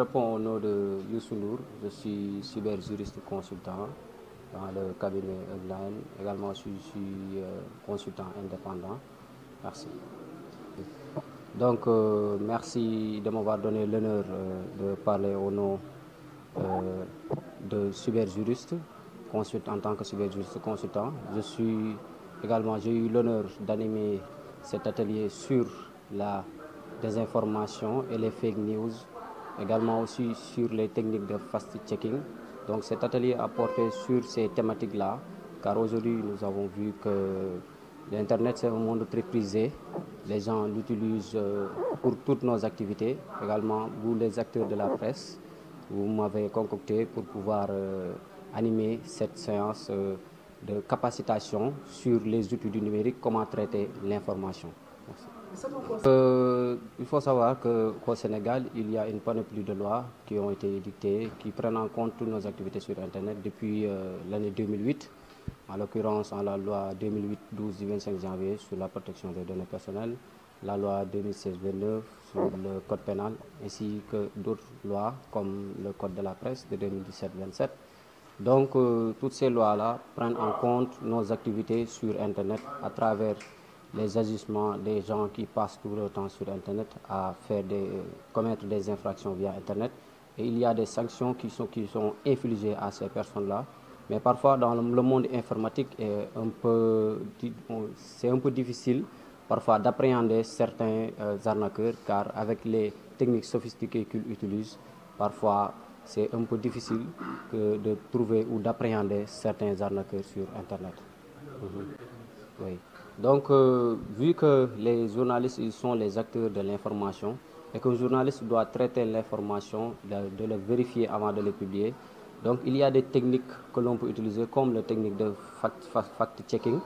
réponds au nom de Youssou Ndour. Je suis cyberjuriste consultant dans le cabinet Hotline. Également, je suis consultant indépendant. Merci. Donc, merci de m'avoir donné l'honneur de parler au nom de cyberjuriste, en tant que cyberjuriste consultant. J'ai eu l'honneur d'animer cet atelier sur la désinformation et les fake news, également aussi sur les techniques de fast-checking. Donc cet atelier a porté sur ces thématiques-là, car aujourd'hui nous avons vu que l'Internet c'est un monde très prisé. Les gens l'utilisent pour toutes nos activités, également vous les acteurs de la presse. Vous m'avez concocté pour pouvoir animer cette séance de capacitation sur les outils du numérique, comment traiter l'information. Il faut savoir qu'au Sénégal, il y a une panoplie de lois qui ont été édictées, qui prennent en compte toutes nos activités sur Internet depuis l'année 2008. En l'occurrence, la loi 2008-12 du 25 janvier sur la protection des données personnelles, la loi 2016-29 sur le code pénal, ainsi que d'autres lois comme le code de la presse de 2017-27. Donc, toutes ces lois-là prennent en compte nos activités sur Internet à travers les agissements des gens qui passent tout leur temps sur Internet à commettre des infractions via Internet. Et il y a des sanctions qui sont infligées à ces personnes-là. Mais parfois, dans le monde informatique, c'est un peu difficile parfois d'appréhender certains arnaqueurs, car avec les techniques sophistiquées qu'ils utilisent, parfois c'est un peu difficile de trouver ou d'appréhender certains arnaqueurs sur Internet. Oui. Donc, vu que les journalistes ils sont les acteurs de l'information et qu'un journaliste doit traiter l'information, de le vérifier avant de le publier, donc il y a des techniques que l'on peut utiliser comme la technique de fact-checking.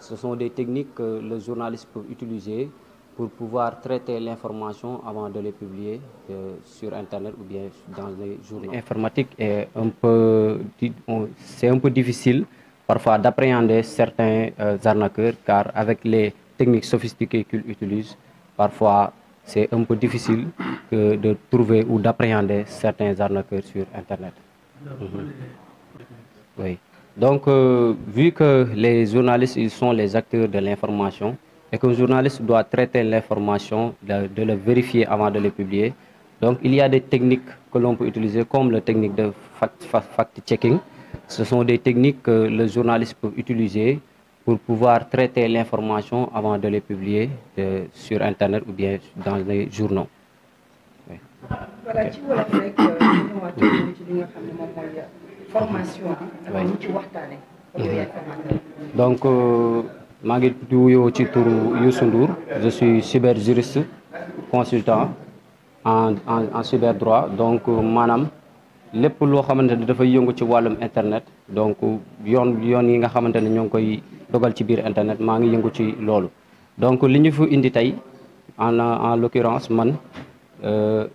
Ce sont des techniques que le journaliste peut utiliser pour pouvoir traiter l'information avant de les publier sur Internet ou bien dans les journaux. L'informatique est c'est un peu difficile parfois d'appréhender certains arnaqueurs, car avec les techniques sophistiquées qu'ils utilisent, parfois c'est un peu difficile de trouver ou d'appréhender certains arnaqueurs sur Internet. Oui. Donc, vu que les journalistes ils sont les acteurs de l'information et qu'un journaliste doit traiter l'information, de le vérifier avant de le publier, donc il y a des techniques que l'on peut utiliser comme la technique de fact-checking. Ce sont des techniques que le journaliste peut utiliser pour pouvoir traiter l'information avant de les publier sur Internet ou bien dans les journaux. Oui. Voilà, ci wolof rek ñu ñëwaat ci li nga xam ne moom mooy formation bi. ñu ci waxtaane. Donc maa ngi wuyoo ci turu Youssou Ndour, je suis cyberjuriste consultant en cyberdroit. Donc maanaam lépp loo xamante ne dafay yëngu ci wàllum internet, donc yoon yi nga xamante ne ñoo ngi koy dogal ci biir internet maa ngi yëngu ci loolu. Donc li ñu fi indi tey en l'occurrence man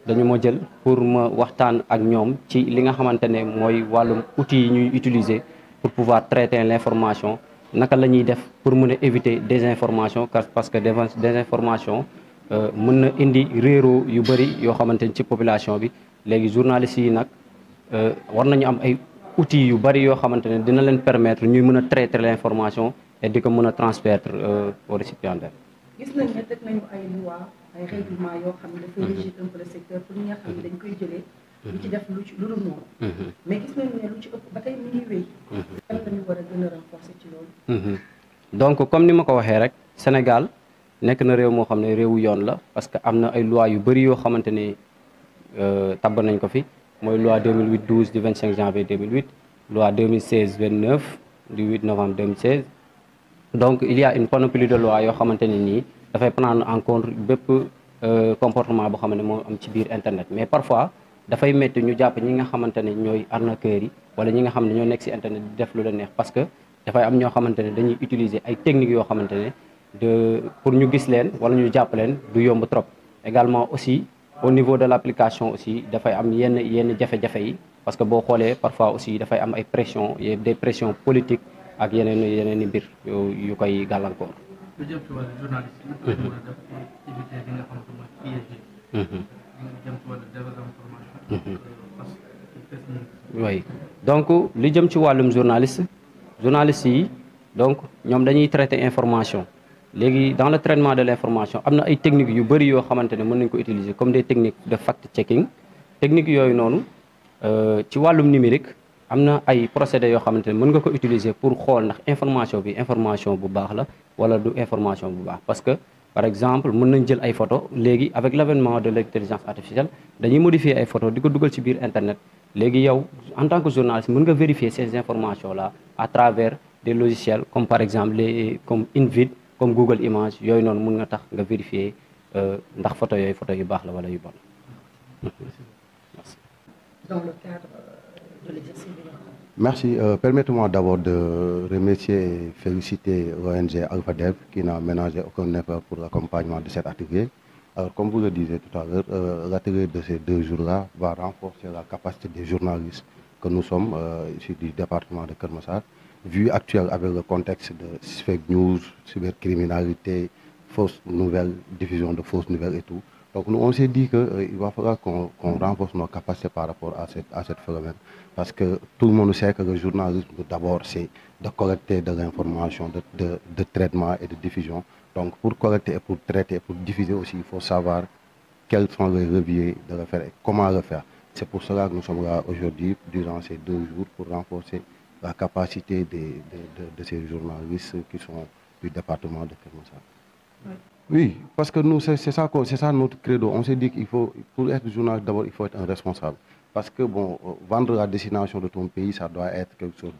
dañu ma jël pour ma waxtaan ak ñoom ci li nga xamante ne mooy wàllum outils yi ñuy utiliser pour pouvoir traiter l'information, naka la ñuy def pour mën a éviter désinformation, parce que désinformation mën na indi réeroo yu bëri yoo xamante ni ci population bi. Léegi journalistes yi nag war nañu am ay outils yu bëri yoo xamante ne dina leen permettre ñuy mën a traiter l'information et di ko mën a transmettre au récipiendaire. Gis nañ ne teg nañu ay loi ay règlement yoo xam ne dafay régir un peu le secteur pour ñi nga xam ne dañ koy jëlee lu ci def lu dul noonu. Mais gis nañu ne lu ci ëpp ba tey mi ngi wéy. lan la ñu war a gën a renforcer ci loolu. Donc comme ni ma ko waxee rek, Sénégal nekk na réew moo xam ne réewu yoon la, parce que am na ay loi yu bëri yoo xamante ne tabb nañ ko fi. Mooy loi 2008-12 du 25 janvier 2008, loi 2016-29 du 8 novembre 2016. Donc il y a une panoplie de lois yoo xamante ne nii dafay prendre en compte bépp comportement boo xam ne moo am ci biir internet. Mais parfois dafay métti ñu jàpp ñi nga xamante ne ñooy arnaqueurs yi wala ñi nga xam ne ñoo nekk ci internet di def lu la neex, parce que dafay am ñoo xamante ne dañuy utiliser ay techniques yoo xamante ne pour ñu gis leen wala ñu jàpp leen du yomb trop. Également aussi au niveau de l'application aussi dafay am yenn jafe-jafe yi, parce que boo xoolee parfois aussi dafay am ay pression des pressions politiques ak yeneen i mbir yu koy gàllankoor. lu jëm ci wàllu journaliste yi naka la ñu war a def pour éviter li nga xamante mooy piège yi. oui donc li jëm ci wàllum journaliste yi donc ñoom dañuy traiter information léegi dans le traitement de l'information am na ay techniques yu bëri yoo xamante ne mën nañu ko utiliser comme des techniques de fact checking techniques yooyu noonu ci wàllum numérique am na ay procédés yoo xamante ne mën nga ko utiliser pour xool ndax information bi information bu baax la wala du information bu baax parce que par exemple mën nañ jël ay photos léegi avec l'avènement de l'intelligence artificielle dañuy modifier ay photos di ko dugal ci biir internet léegi yow en tant que journaliste mën nga vérifier ces informations là à travers des logiciels comme par exemple comme InVid comme Google Images yooyu noonu mën nga tax nga vérifier ndax photo yu baax la wala yu bon. Merci. Dans le cadre de l'exercice de leur... Merci. Permettez-moi d'abord de remercier et féliciter l'ONG AlphaDev qui n'a ménagé aucun effort pour l'accompagnement de cet atelier. Alors, comme vous le disiez tout à l'heure, l'atelier de ces 2 jours-là va renforcer la capacité des journalistes que nous sommes ici du département de Keur Massar, vu actuel avec le contexte de fake news, cybercriminalité, fausses nouvelles, diffusion de fausses nouvelles et tout. Donc nous, on s'est dit qu'il va falloir qu'on renforce nos capacités par rapport à cette phénomène. Parce que tout le monde sait que le journalisme, d'abord, c'est de collecter de l'information, de traitement et de diffusion. Donc pour collecter et pour traiter et pour diffuser aussi, il faut savoir quels sont les leviers de le faire et comment le faire. C'est pour cela que nous sommes là aujourd'hui, durant ces 2 jours, pour renforcer la capacité de ces journalistes qui sont du département de Keur Massar. Oui. Oui, parce que nous, c'est ça notre credo. On s'est dit qu'il faut, pour être journaliste, d'abord, il faut être un responsable. Parce que, bon, vendre la destination de ton pays, ça doit être quelque chose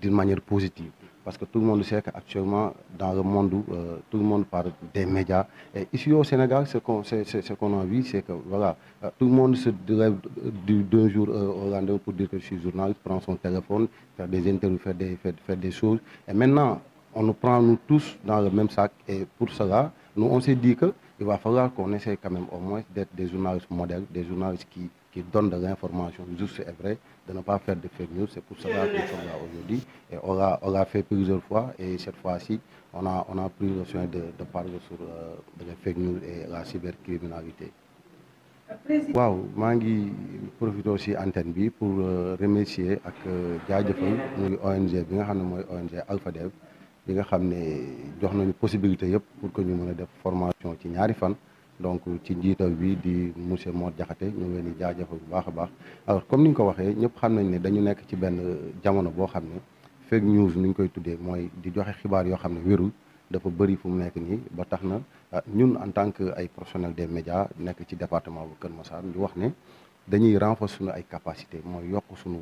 d'une manière positive. Parce que tout le monde sait qu'actuellement, dans le monde où tout le monde parle des médias, et ici au Sénégal, ce qu'on a vu, c'est que, voilà, tout le monde se lève d'un jour au lendemain pour dire que je suis journaliste, prend son téléphone, faire des interviews, faire des choses. Et maintenant, on nous prend, nous tous, dans le même sac. Et pour cela, nous, on s'est dit qu'il va falloir qu'on essaie quand même au moins d'être des journalistes modèles, des journalistes qui donnent de l'information juste et vrai, de ne pas faire de fake news. C'est pour cela que nous sommes là aujourd'hui. Et on l'a fait plusieurs fois. Et cette fois-ci, on a pris le soin de parler sur les fake news et la cybercriminalité. Waaw maa ngi profité aussi antenne bi pour remercier ak jaajëfal muy ONG bi nga xam ne mooy ONG AlphaDev bi nga xam ne jox nañu possibilité yëpp pour que ñu mën a def formation ci ñaari fan donc ci njiital bi di monsieur Mor Diakhaté ñu ngi leen di jaajëfal bu baax a baax. Alors comme ni nga ko waxee ñëpp xam nañ ne dañu nekk ci benn jamono boo xam ne fake news ni ñu koy tuddee mooy di joxe xibaar yoo xam ne wérul dafa bëri fu mu nekk nii ba tax na ñun en tant que ay professionnels des médias nekk ci département bu Keur Massar ñu wax ne dañuy renforcer suñu ay capacité mooy yokk suñu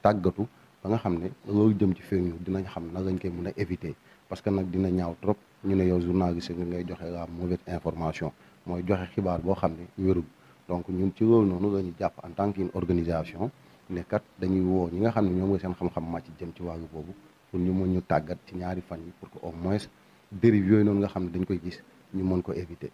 tàggatu ba nga xam ne loolu jëm ci fake news dinañ xam na lañ koy mën a éviter parce que nag dina ñaaw trop ñu ne yow journaliste nga ngay joxe la mauvaise information mooy joxe xibaar boo xam ne wérul donc ñun ci loolu noonu la ñu jàpp en tant qu'une organisation ne kat dañuy woo ñi nga xam ne ñoom nga seen xam-xam màcc jëm ci wàllu boobu pour ñu mën ñu tàggat ci ñaari fan yi pour que au moins dérive yooyu noonu nga xam ne dañ koy gis ñu mën ko éviter.